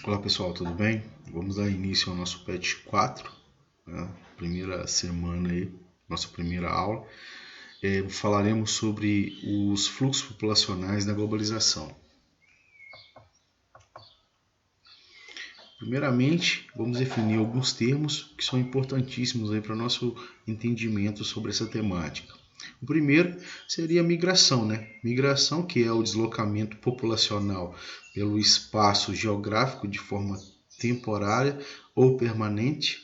Olá pessoal, tudo bem? Vamos dar início ao nosso PET 4, né? Primeira semana aí, nossa primeira aula. Falaremos sobre os fluxos populacionais na globalização. Primeiramente, vamos definir alguns termos que são importantíssimos aí para o nosso entendimento sobre essa temática. O primeiro seria a migração, né? Migração, que é o deslocamento populacional pelo espaço geográfico de forma temporária ou permanente,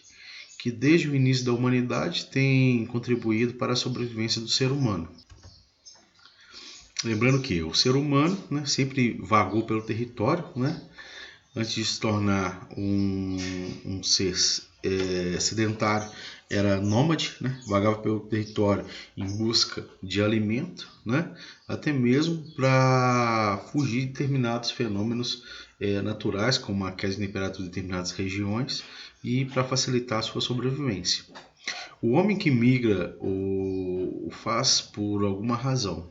que desde o início da humanidade tem contribuído para a sobrevivência do ser humano. Lembrando que o ser humano, né, sempre vagou pelo território, né, antes de se tornar um ser sedentário, era nômade, né? Vagava pelo território em busca de alimento, né? Até mesmo para fugir de determinados fenômenos naturais, como a queda de temperatura em determinadas regiões, e para facilitar a sua sobrevivência. O homem que migra o faz por alguma razão.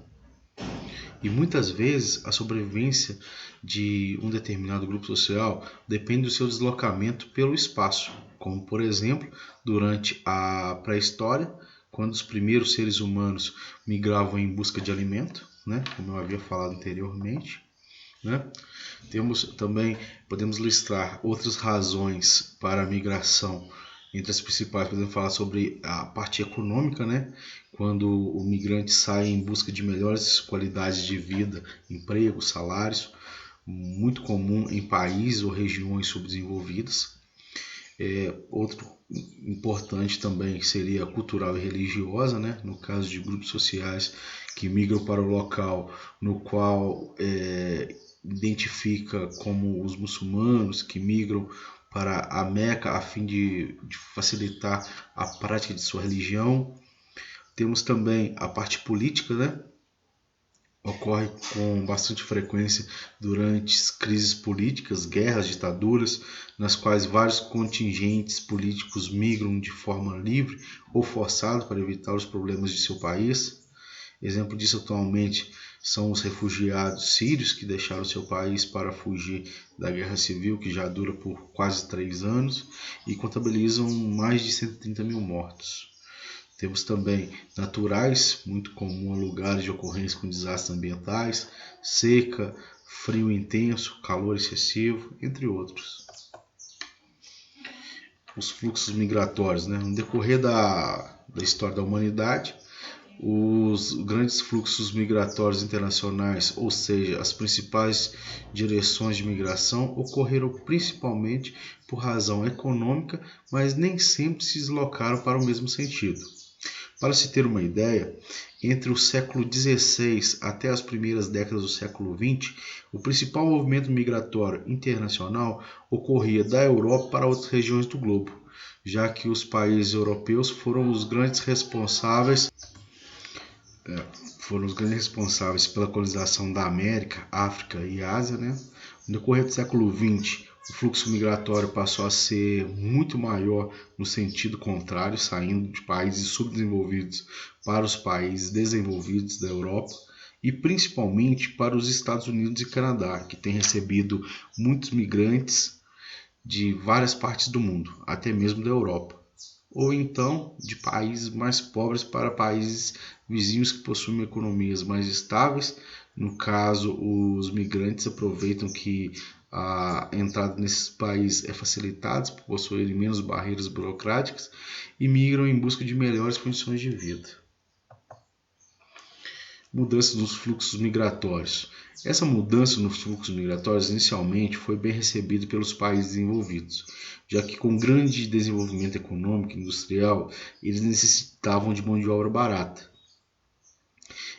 E muitas vezes a sobrevivência de um determinado grupo social depende do seu deslocamento pelo espaço, como por exemplo, durante a pré-história, quando os primeiros seres humanos migravam em busca de alimento, né, como eu havia falado anteriormente, né? Podemos listar outras razões para a migração. Entre as principais, podemos falar sobre a parte econômica, né? Quando o migrante sai em busca de melhores qualidades de vida, emprego, salários, muito comum em países ou regiões subdesenvolvidas. Outro importante também seria cultural e religiosa, né? No caso de grupos sociais que migram para o local no qual identifica como os muçulmanos que migram para a Meca a fim de facilitar a prática de sua religião. Temos também a parte política, né? Ocorre com bastante frequência durante crises políticas, guerras, ditaduras, nas quais vários contingentes políticos migram de forma livre ou forçada para evitar os problemas de seu país. Exemplo disso atualmente são os refugiados sírios que deixaram seu país para fugir da guerra civil, que já dura por quase 3 anos e contabilizam mais de 130 mil mortos. Temos também naturais, muito comum a lugares de ocorrência com desastres ambientais, seca, frio intenso, calor excessivo, entre outros. Os fluxos migratórios, né? No decorrer da história da humanidade, os grandes fluxos migratórios internacionais, ou seja, as principais direções de migração, ocorreram principalmente por razão econômica, mas nem sempre se deslocaram para o mesmo sentido. Para se ter uma ideia, entre o século XVI até as primeiras décadas do século XX, o principal movimento migratório internacional ocorria da Europa para outras regiões do globo, já que os países europeus foram os grandes responsáveis pela colonização da América, África e Ásia, né? No decorrer do século XX, o fluxo migratório passou a ser muito maior no sentido contrário, saindo de países subdesenvolvidos para os países desenvolvidos da Europa e principalmente para os Estados Unidos e Canadá, que têm recebido muitos migrantes de várias partes do mundo, até mesmo da Europa, ou então de países mais pobres para países vizinhos que possuem economias mais estáveis. No caso, os migrantes aproveitam que a entrada nesses países é facilitada por possuírem menos barreiras burocráticas e migram em busca de melhores condições de vida. Mudança dos fluxos migratórios. Essa mudança nos fluxos migratórios inicialmente foi bem recebida pelos países desenvolvidos, já que com grande desenvolvimento econômico e industrial, eles necessitavam de mão de obra barata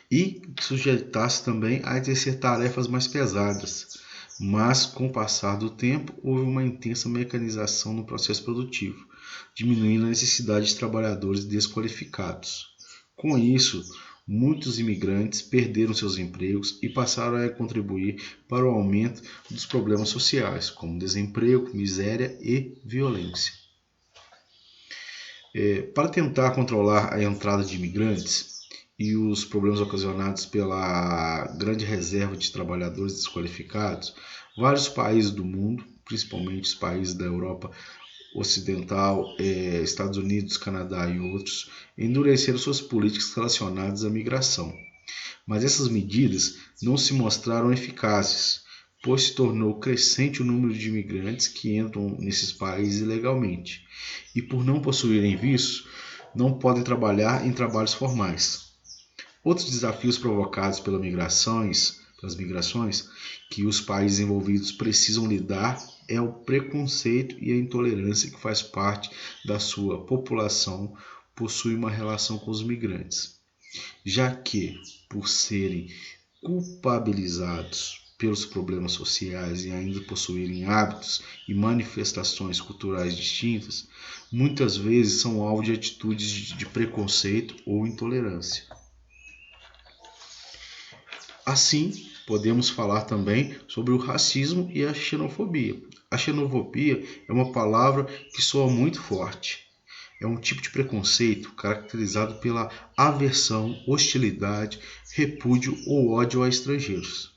e sujeitasse também a exercer tarefas mais pesadas. Mas, com o passar do tempo, houve uma intensa mecanização no processo produtivo, diminuindo a necessidade de trabalhadores desqualificados. Com isso, muitos imigrantes perderam seus empregos e passaram a contribuir para o aumento dos problemas sociais, como desemprego, miséria e violência. Para tentar controlar a entrada de imigrantes e os problemas ocasionados pela grande reserva de trabalhadores desqualificados, vários países do mundo, principalmente os países da Europa Ocidental, Estados Unidos, Canadá e outros, endureceram suas políticas relacionadas à migração. Mas essas medidas não se mostraram eficazes, pois se tornou crescente o número de imigrantes que entram nesses países ilegalmente e, por não possuírem visto, não podem trabalhar em trabalhos formais. Outros desafios provocados pelas migrações que os países envolvidos precisam lidar é o preconceito e a intolerância que faz parte da sua população possui uma relação com os migrantes, já que, por serem culpabilizados pelos problemas sociais e ainda possuírem hábitos e manifestações culturais distintas, muitas vezes são alvo de atitudes de preconceito ou intolerância. Assim, podemos falar também sobre o racismo e a xenofobia. A xenofobia é uma palavra que soa muito forte. É um tipo de preconceito caracterizado pela aversão, hostilidade, repúdio ou ódio a estrangeiros,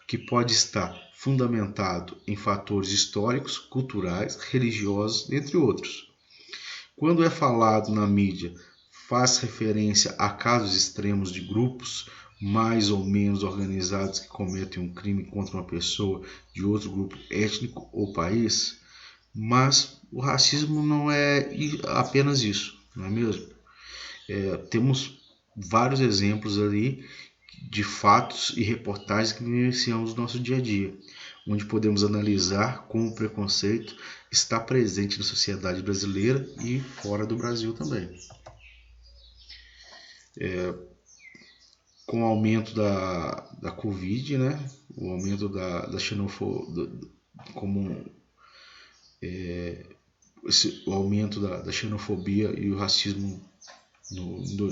que pode estar fundamentado em fatores históricos, culturais, religiosos, entre outros. Quando é falado na mídia, faz referência a casos extremos de grupos mais ou menos organizados que cometem um crime contra uma pessoa de outro grupo étnico ou país, mas o racismo não é apenas isso, não é mesmo? Temos vários exemplos ali de fatos e reportagens que vivenciamos no nosso dia a dia, onde podemos analisar como o preconceito está presente na sociedade brasileira e fora do Brasil também. Com o aumento da Covid, né, o aumento da xenofobia, o aumento da xenofobia e o racismo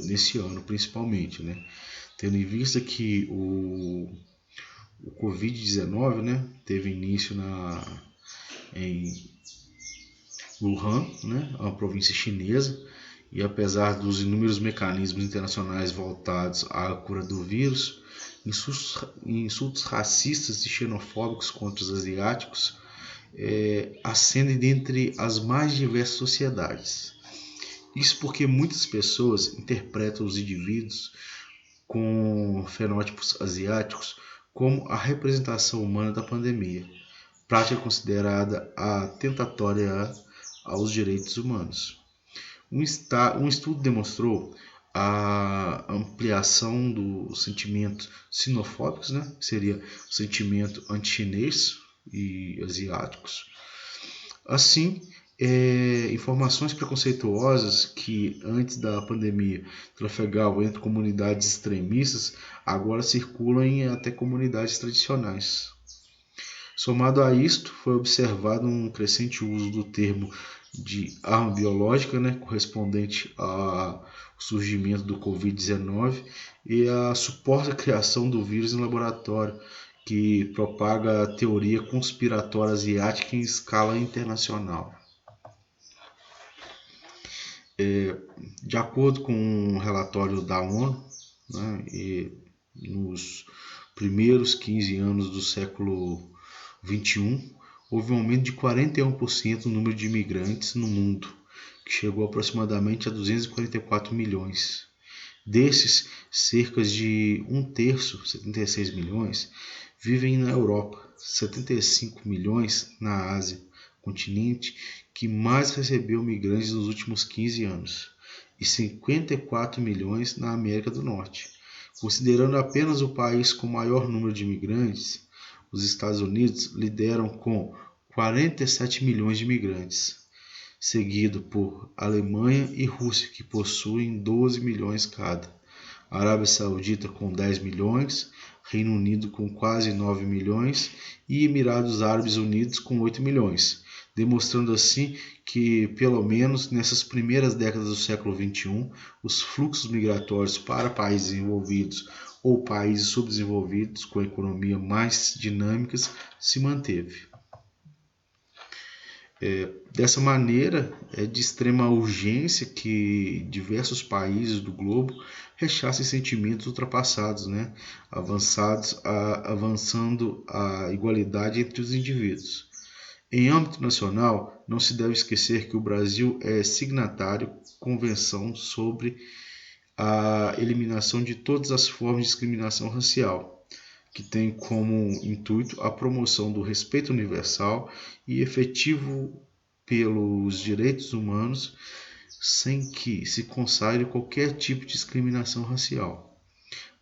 nesse ano, principalmente, né, tendo em vista que o Covid-19, né, teve início em Wuhan, né, uma província chinesa, e apesar dos inúmeros mecanismos internacionais voltados à cura do vírus, insultos racistas e xenofóbicos contra os asiáticos ascendem dentre as mais diversas sociedades. Isso porque muitas pessoas interpretam os indivíduos com fenótipos asiáticos como a representação humana da pandemia, prática considerada atentatória aos direitos humanos. Um estudo demonstrou a ampliação dos sentimentos sinofóbicos, né? Que seria o sentimento anti-chinês e asiáticos. Assim, informações preconceituosas que antes da pandemia trafegavam entre comunidades extremistas agora circulam em até comunidades tradicionais. Somado a isto, foi observado um crescente uso do termo de arma biológica, né, correspondente ao surgimento do Covid-19 e a suposta criação do vírus em laboratório, que propaga a teoria conspiratória asiática em escala internacional. De acordo com um relatório da ONU, né, nos primeiros 15 anos do século XXI, houve um aumento de 41% no número de imigrantes no mundo, que chegou aproximadamente a 244 milhões. Desses, cerca de um terço, 76 milhões, vivem na Europa, 75 milhões na Ásia, continente que mais recebeu migrantes nos últimos 15 anos, e 54 milhões na América do Norte. Considerando apenas o país com maior número de imigrantes, os Estados Unidos lideram com 47 milhões de imigrantes, seguido por Alemanha e Rússia, que possuem 12 milhões cada, Arábia Saudita com 10 milhões, Reino Unido com quase 9 milhões e Emirados Árabes Unidos com 8 milhões, demonstrando assim que, pelo menos nessas primeiras décadas do século XXI, os fluxos migratórios para países envolvidos ou países subdesenvolvidos com economia mais dinâmicas se manteve. Dessa maneira, é de extrema urgência que diversos países do globo rechacem sentimentos ultrapassados, né? Avançando a igualdade entre os indivíduos. Em âmbito nacional, não se deve esquecer que o Brasil é signatário da Convenção sobre a eliminação de todas as formas de discriminação racial, que tem como intuito a promoção do respeito universal e efetivo pelos direitos humanos, sem que se consagre qualquer tipo de discriminação racial.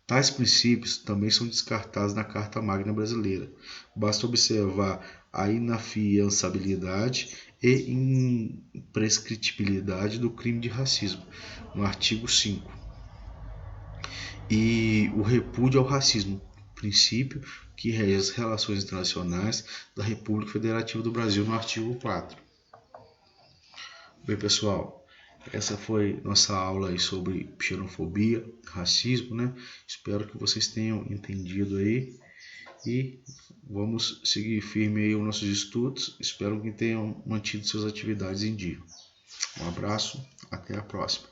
Tais princípios também são descartados na Carta Magna Brasileira. Basta observar a inafiançabilidade e imprescritibilidade do crime de racismo, no artigo 5, e o repúdio ao racismo, princípio que rege as relações internacionais da República Federativa do Brasil, no artigo 4. Bem, pessoal, essa foi nossa aula aí sobre xenofobia, racismo, né? Espero que vocês tenham entendido aí e vamos seguir firme aí os nossos estudos. Espero que tenham mantido suas atividades em dia. Um abraço, até a próxima.